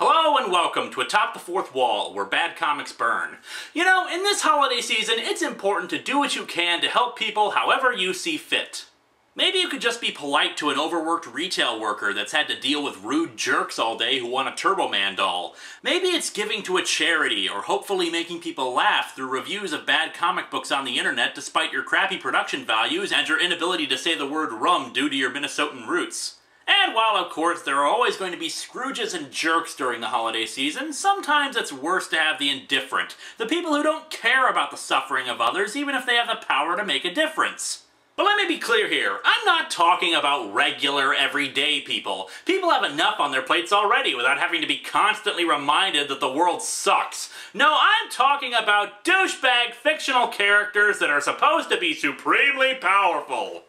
Hello and welcome to Atop the Fourth Wall, where bad comics burn. You know, in this holiday season, it's important to do what you can to help people however you see fit. Maybe you could just be polite to an overworked retail worker that's had to deal with rude jerks all day who want a Turbo Man doll. Maybe it's giving to a charity, or hopefully making people laugh through reviews of bad comic books on the internet despite your crappy production values and your inability to say the word rum due to your Minnesotan roots. And while, of course, there are always going to be Scrooges and jerks during the holiday season, sometimes it's worse to have the indifferent, the people who don't care about the suffering of others even if they have the power to make a difference. But let me be clear here, I'm not talking about regular, everyday people. People have enough on their plates already without having to be constantly reminded that the world sucks. No, I'm talking about douchebag fictional characters that are supposed to be supremely powerful.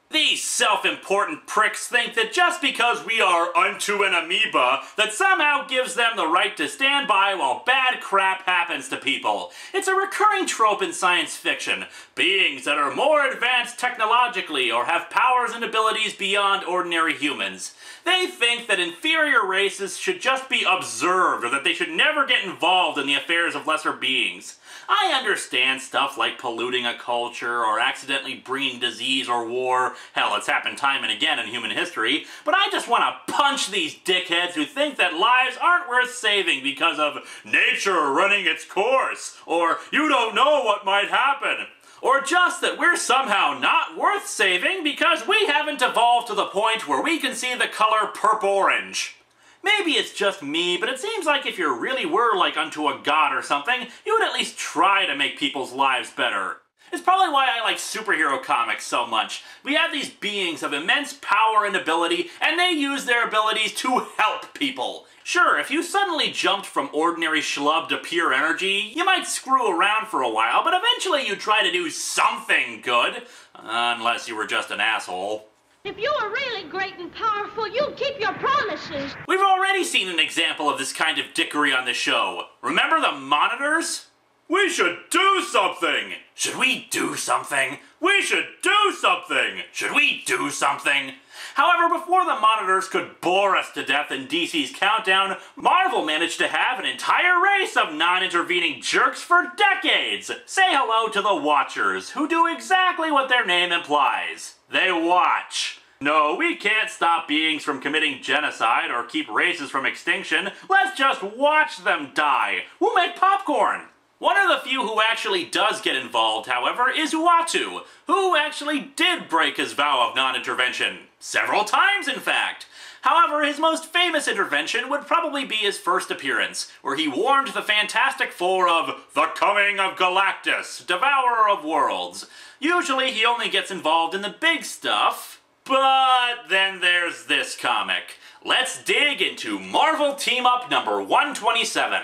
These self-important pricks think that just because we are unto an amoeba, that somehow gives them the right to stand by while bad crap happens to people. It's a recurring trope in science fiction. Beings that are more advanced technologically or have powers and abilities beyond ordinary humans. They think that inferior races should just be observed or that they should never get involved in the affairs of lesser beings. I understand stuff like polluting a culture or accidentally bringing disease or war. Hell, it's happened time and again in human history. But I just want to punch these dickheads who think that lives aren't worth saving because of nature running its course, or you don't know what might happen, or just that we're somehow not worth saving because we haven't evolved to the point where we can see the color purple-orange. Maybe it's just me, but it seems like if you really were like unto a god or something, you would at least try to make people's lives better. It's probably why I like superhero comics so much. We have these beings of immense power and ability, and they use their abilities to help people. Sure, if you suddenly jumped from ordinary schlub to pure energy, you might screw around for a while, but eventually you'd try to do something good. Unless you were just an asshole. If you were really great and powerful, you'd keep your promises. We've already seen an example of this kind of dickery on the show. Remember the monitors? We should do something! Should we do something? We should do something! Should we do something? However, before the monitors could bore us to death in DC's Countdown, Marvel managed to have an entire race of non-intervening jerks for decades. Say hello to the Watchers, who do exactly what their name implies. They watch. No, we can't stop beings from committing genocide or keep races from extinction. Let's just watch them die. We'll make popcorn. One of the few who actually does get involved, however, is Uatu, who actually did break his vow of non-intervention. Several times, in fact. However, his most famous intervention would probably be his first appearance, where he warned the Fantastic Four of the coming of Galactus, Devourer of Worlds. Usually he only gets involved in the big stuff, but then there's this comic. Let's dig into Marvel Team-Up number 127.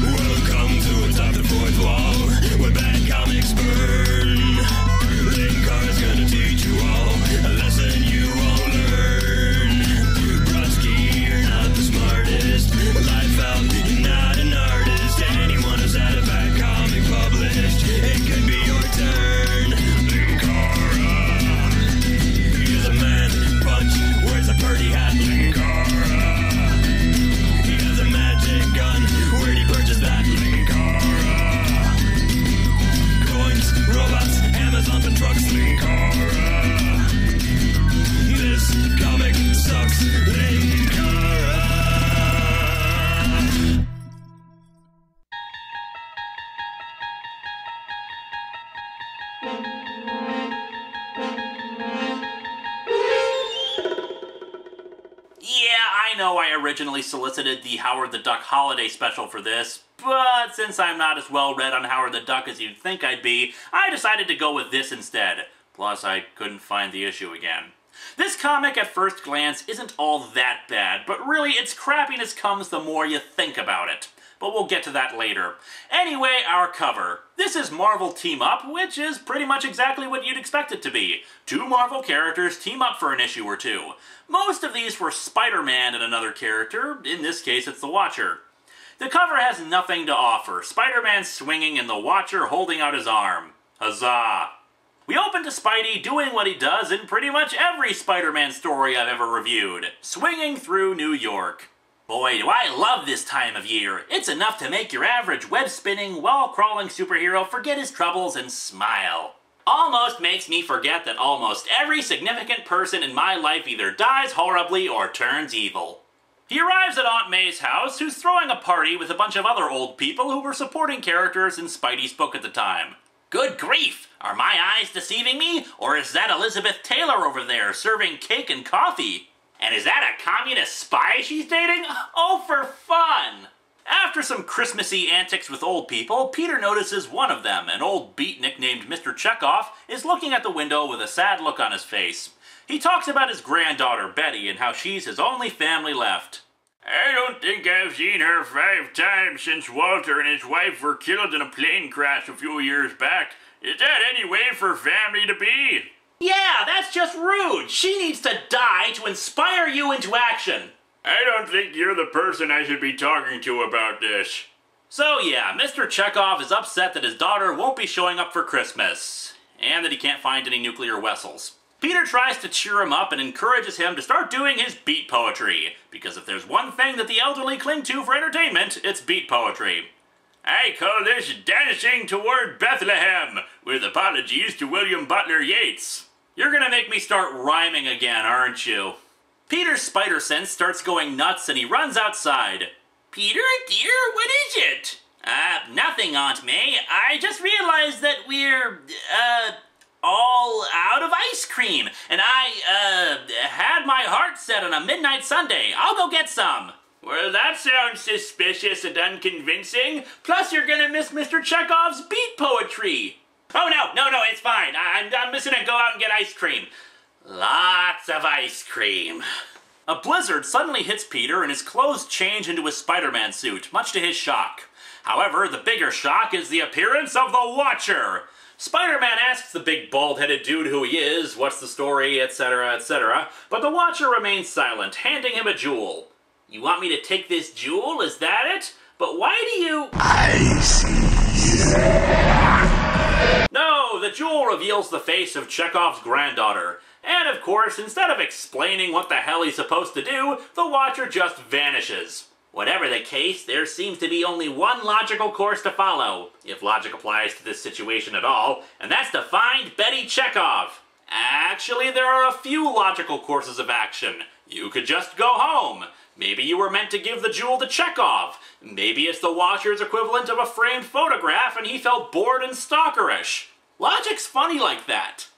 Welcome to Atop the Fourth Wall, where bad comics burn. Linkara's gonna teach you all a lesson you won't learn. Brodsky, you're not the smartest. Life out, you're not an artist. Anyone who's had a bad comic published, it could be your turn. Linkara, he's a man punch, wears a birdie hat. Linkara, he has a magic gun. Where'd he purchase that? Linkara, coins, robots, Amazon and trucks. Linkara, this comic sucks. Linkara. Yeah, I know I originally solicited the Howard the Duck holiday special for this, but since I'm not as well read on Howard the Duck as you'd think I'd be, I decided to go with this instead. Plus, I couldn't find the issue again. This comic at first glance isn't all that bad, but really its crappiness comes the more you think about it. But we'll get to that later. Anyway, our cover. This is Marvel Team Up, which is pretty much exactly what you'd expect it to be. Two Marvel characters team up for an issue or two. Most of these were Spider-Man and another character, in this case it's the Watcher. The cover has nothing to offer. Spider-Man swinging and the Watcher holding out his arm. Huzzah! We open to Spidey doing what he does in pretty much every Spider-Man story I've ever reviewed. Swinging through New York. Boy, do I love this time of year. It's enough to make your average web-spinning, wall-crawling superhero forget his troubles and smile. Almost makes me forget that almost every significant person in my life either dies horribly or turns evil. He arrives at Aunt May's house, who's throwing a party with a bunch of other old people who were supporting characters in Spidey's book at the time. Good grief! Are my eyes deceiving me? Or is that Elizabeth Taylor over there serving cake and coffee? And is that a communist spy she's dating? Oh, for fun! After some Christmassy antics with old people, Peter notices one of them, an old beatnik named Mr. Chekhov, is looking at the window with a sad look on his face. He talks about his granddaughter, Betty, and how she's his only family left. I don't think I've seen her 5 times since Walter and his wife were killed in a plane crash a few years back. Is that any way for family to be? Yeah, that's just rude. She needs to die to inspire you into action. I don't think you're the person I should be talking to about this. So yeah, Mr. Chekhov is upset that his daughter won't be showing up for Christmas, and that he can't find any nuclear vessels. Peter tries to cheer him up and encourages him to start doing his beat poetry, because if there's one thing that the elderly cling to for entertainment, it's beat poetry. I call this Dancing Toward Bethlehem, with apologies to William Butler Yeats. You're gonna make me start rhyming again, aren't you? Peter's spider sense starts going nuts and he runs outside. Peter, dear, what is it? Nothing, Aunt May. I just realized that we're, all out of ice cream, and I, had my heart set on a midnight sundae. I'll go get some. Well, that sounds suspicious and unconvincing. Plus, you're gonna miss Mr. Chekhov's beat poetry. Oh, no, it's fine. I'm just gonna go out and get ice cream. Lots of ice cream. A blizzard suddenly hits Peter and his clothes change into his Spider-Man suit, much to his shock. However, the bigger shock is the appearance of the Watcher. Spider-Man asks the big bald-headed dude who he is, what's the story, etc., etc., but the Watcher remains silent, handing him a jewel. You want me to take this jewel? Is that it? But why do you... I see. No, the jewel reveals the face of Chekhov's granddaughter. And of course, instead of explaining what the hell he's supposed to do, the Watcher just vanishes. Whatever the case, there seems to be only one logical course to follow, if logic applies to this situation at all, and that's to find Betty Chekhov. Actually, there are a few logical courses of action. You could just go home. Maybe you were meant to give the jewel to Chekhov. Maybe it's the Watcher's equivalent of a framed photograph and he felt bored and stalkerish. Logic's funny like that.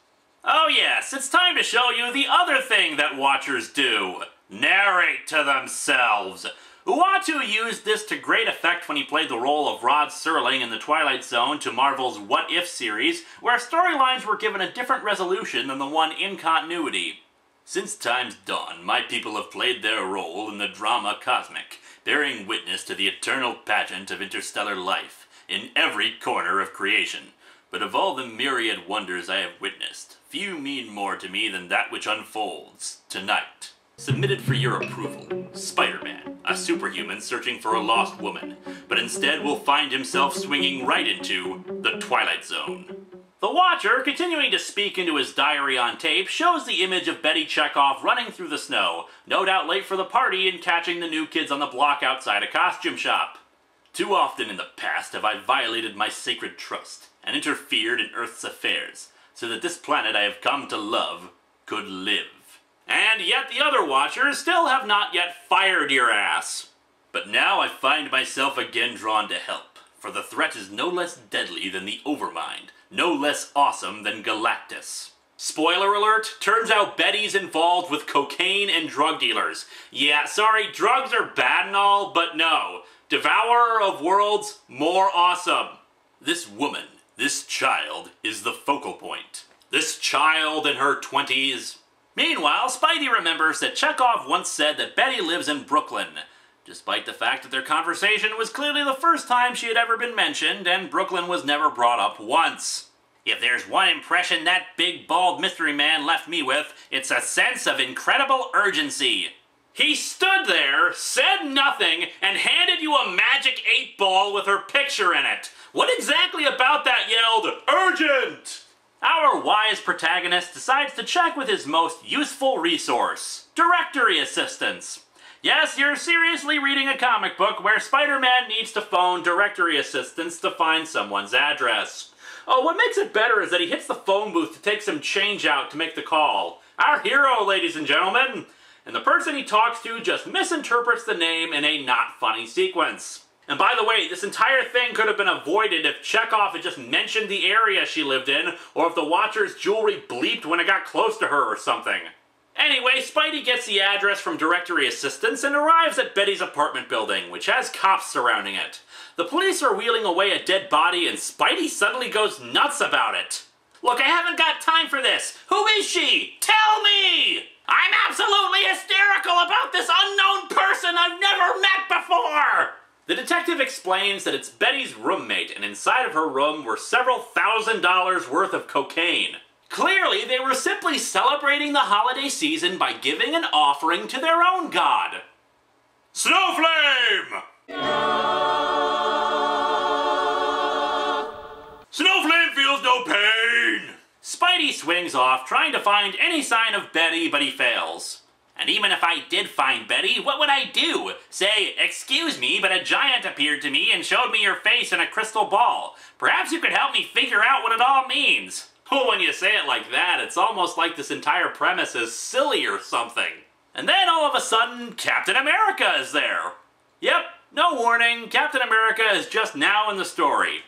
Oh yes, it's time to show you the other thing that Watchers do. Narrate to themselves. Uatu used this to great effect when he played the role of Rod Serling in The Twilight Zone to Marvel's What If series, where storylines were given a different resolution than the one in continuity. Since time's dawn, my people have played their role in the drama cosmic, bearing witness to the eternal pageant of interstellar life in every corner of creation. But of all the myriad wonders I have witnessed, few mean more to me than that which unfolds tonight. Submitted for your approval, Spider-Man, a superhuman searching for a lost woman, but instead will find himself swinging right into the Twilight Zone. The Watcher, continuing to speak into his diary on tape, shows the image of Betty Chekhov running through the snow, no doubt late for the party and catching the new kids on the block outside a costume shop. Too often in the past have I violated my sacred trust and interfered in Earth's affairs, so that this planet I have come to love could live. And yet the other Watchers still have not yet fired your ass. But now I find myself again drawn to help, for the threat is no less deadly than the Overmind, no less awesome than Galactus. Spoiler alert, turns out Betty's involved with cocaine and drug dealers. Yeah, sorry, drugs are bad and all, but no. Devourer of worlds, more awesome. This woman, this child, is the focal point. This child in her 20s. Meanwhile, Spidey remembers that Chekhov once said that Betty lives in Brooklyn, despite the fact that their conversation was clearly the first time she had ever been mentioned, and Brooklyn was never brought up once. If there's one impression that big, bald mystery man left me with, it's a sense of incredible urgency. He stood there, said nothing, and handed you a magic 8-ball with her picture in it. What exactly about that yelled, "Urgent"? Our wise protagonist decides to check with his most useful resource, directory assistance. Yes, you're seriously reading a comic book where Spider-Man needs to phone directory assistance to find someone's address. Oh, what makes it better is that he hits the phone booth to take some change out to make the call. Our hero, ladies and gentlemen. And the person he talks to just misinterprets the name in a not funny sequence. And by the way, this entire thing could have been avoided if Chekhov had just mentioned the area she lived in, or if the Watcher's jewelry bleeped when it got close to her or something. Anyway, Spidey gets the address from directory assistance and arrives at Betty's apartment building, which has cops surrounding it. The police are wheeling away a dead body and Spidey suddenly goes nuts about it. Look, I haven't got time for this. Who is she? Tell me! I'm absolutely hysterical about this unknown person I've never met before! The detective explains that it's Betty's roommate, and inside of her room were several $1,000s worth of cocaine. Clearly, they were simply celebrating the holiday season by giving an offering to their own god. Snowflame! Snowflame feels no pain! Spidey swings off, trying to find any sign of Betty, but he fails. And even if I did find Betty, what would I do? Say, "Excuse me, but a giant appeared to me and showed me your face in a crystal ball. Perhaps you could help me figure out what it all means." Well, when you say it like that, it's almost like this entire premise is silly or something. And then all of a sudden, Captain America is there. Yep, no warning, Captain America is just now in the story.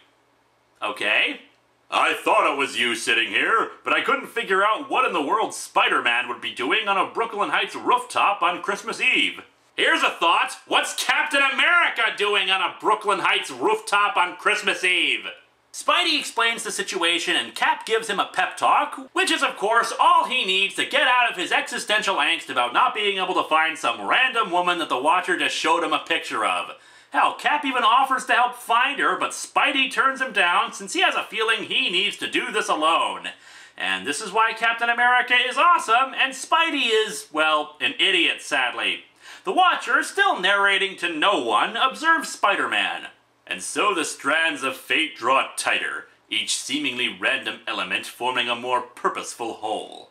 Okay. I thought it was you sitting here, but I couldn't figure out what in the world Spider-Man would be doing on a Brooklyn Heights rooftop on Christmas Eve. Here's a thought. What's Captain America doing on a Brooklyn Heights rooftop on Christmas Eve? Spidey explains the situation and Cap gives him a pep talk, which is of course all he needs to get out of his existential angst about not being able to find some random woman that the Watcher just showed him a picture of. Hell, Cap even offers to help find her, but Spidey turns him down since he has a feeling he needs to do this alone. And this is why Captain America is awesome, and Spidey is, well, an idiot, sadly. The Watcher, still narrating to no one, observes Spider-Man. And so the strands of fate draw tighter, each seemingly random element forming a more purposeful whole.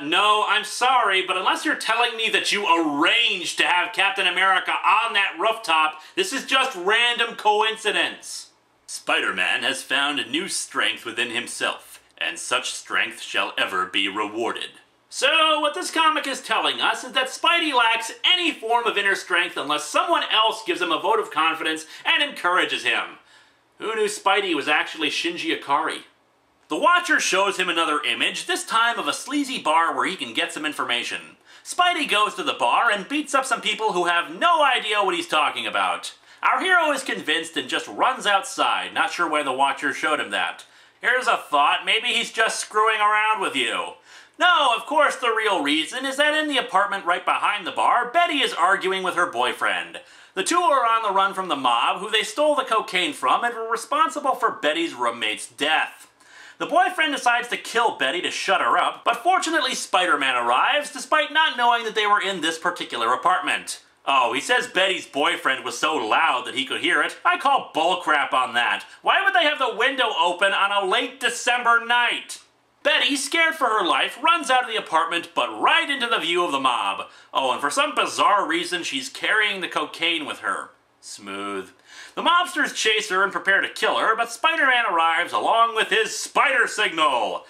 No, I'm sorry, but unless you're telling me that you arranged to have Captain America on that rooftop, this is just random coincidence. Spider-Man has found new strength within himself, and such strength shall ever be rewarded. So, what this comic is telling us is that Spidey lacks any form of inner strength unless someone else gives him a vote of confidence and encourages him. Who knew Spidey was actually Shinji Ikari? The Watcher shows him another image, this time of a sleazy bar where he can get some information. Spidey goes to the bar and beats up some people who have no idea what he's talking about. Our hero is convinced and just runs outside, not sure why the Watcher showed him that. Here's a thought, maybe he's just screwing around with you. No, of course the real reason is that in the apartment right behind the bar, Betty is arguing with her boyfriend. The two are on the run from the mob, who they stole the cocaine from and were responsible for Betty's roommate's death. The boyfriend decides to kill Betty to shut her up, but fortunately Spider-Man arrives, despite not knowing that they were in this particular apartment. Oh, he says Betty's boyfriend was so loud that he could hear it. I call bullcrap on that. Why would they have the window open on a late December night? Betty, scared for her life, runs out of the apartment, but right into the view of the mob. Oh, and for some bizarre reason, she's carrying the cocaine with her. Smooth. The mobsters chase her and prepare to kill her, but Spider-Man arrives along with his spider signal.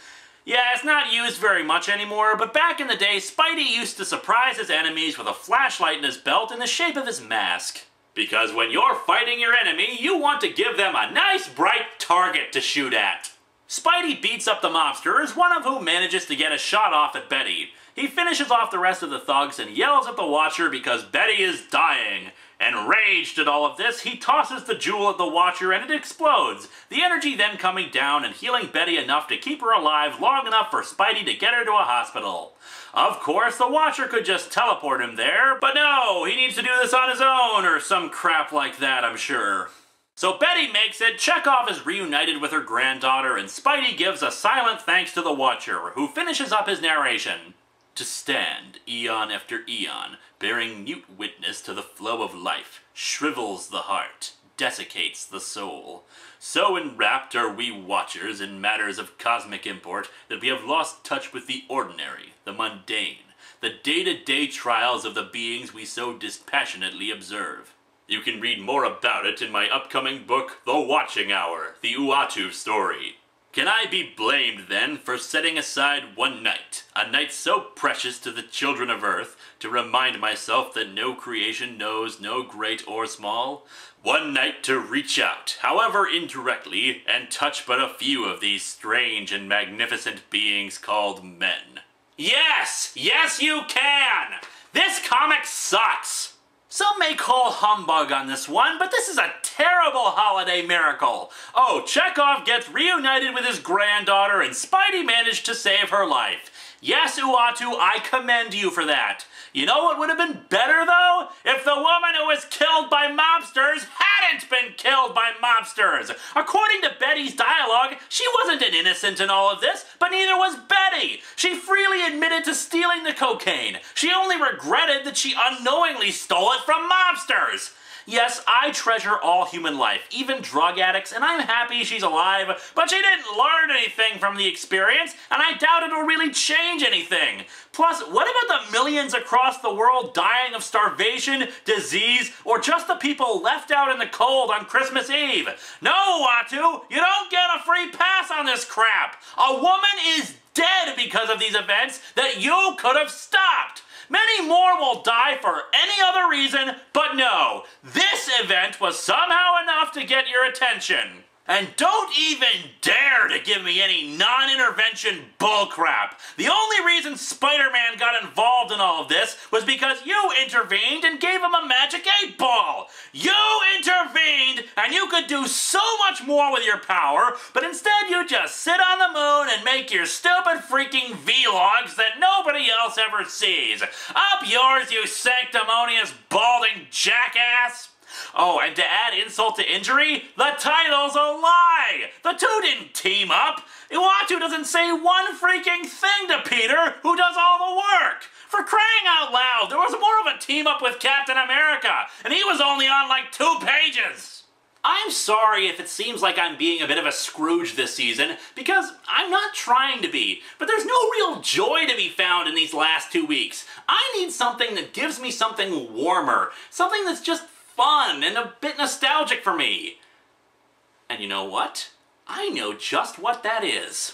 Yeah, it's not used very much anymore, but back in the day, Spidey used to surprise his enemies with a flashlight in his belt in the shape of his mask. Because when you're fighting your enemy, you want to give them a nice bright target to shoot at. Spidey beats up the mobsters, one of whom manages to get a shot off at Betty. He finishes off the rest of the thugs and yells at the Watcher because Betty is dying. Enraged at all of this, he tosses the jewel at the Watcher and it explodes, the energy then coming down and healing Betty enough to keep her alive long enough for Spidey to get her to a hospital. Of course, the Watcher could just teleport him there, but no, he needs to do this on his own, or some crap like that, I'm sure. So Betty makes it, Chekhov is reunited with her granddaughter, and Spidey gives a silent thanks to the Watcher, who finishes up his narration. To stand, eon after eon, bearing mute witness to the flow of life, shrivels the heart, desiccates the soul. So enwrapped are we watchers in matters of cosmic import that we have lost touch with the ordinary, the mundane, the day-to-day trials of the beings we so dispassionately observe. You can read more about it in my upcoming book, The Watching Hour, the Uatu story. Can I be blamed, then, for setting aside one night, a night so precious to the children of Earth, to remind myself that no creation knows no great or small? One night to reach out, however indirectly, and touch but a few of these strange and magnificent beings called men. Yes! Yes, you can! This comic sucks! Some may call humbug on this one, but this is a terrible holiday miracle. Oh, Chekhov gets reunited with his granddaughter and Spidey managed to save her life. Yes, Uatu, I commend you for that. You know what would have been better, though? If the woman who was killed by mobsters hadn't been killed by mobsters. According to Betty's dialogue, she wasn't an innocent in all of this, but neither was Betty. She freely admitted to stealing the cocaine. She only regretted that she unknowingly stole it from mobsters. Yes, I treasure all human life, even drug addicts, and I'm happy she's alive, but she didn't learn anything from the experience, and I doubt it'll really change anything. Plus, what about the millions across the world dying of starvation, disease, or just the people left out in the cold on Christmas Eve? No, Uatu, you don't get a free pass on this crap. A woman is dead because of these events that you could have stopped. Many more will die for any other reason, but no, this event was somehow enough to get your attention. And don't even dare to give me any non-intervention bullcrap. The only reason Spider-Man got involved in all of this was because you intervened and gave him a magic 8-ball. You intervened, and you could do so much more with your power, but instead you just sit on the moon and make your stupid freaking vlogs that nobody else ever sees. Up yours, you sanctimonious, balding jackass! Oh, and to add insult to injury, the title's a lie! The two didn't team up! Uatu doesn't say one freaking thing to Peter, who does all the work! For crying out loud, there was more of a team up with Captain America, and he was only on like 2 pages! I'm sorry if it seems like I'm being a bit of a Scrooge this season, because I'm not trying to be, but there's no real joy to be found in these last 2 weeks. I need something that gives me something warmer, something that's just fun and a bit nostalgic for me. And you know what? I know just what that is.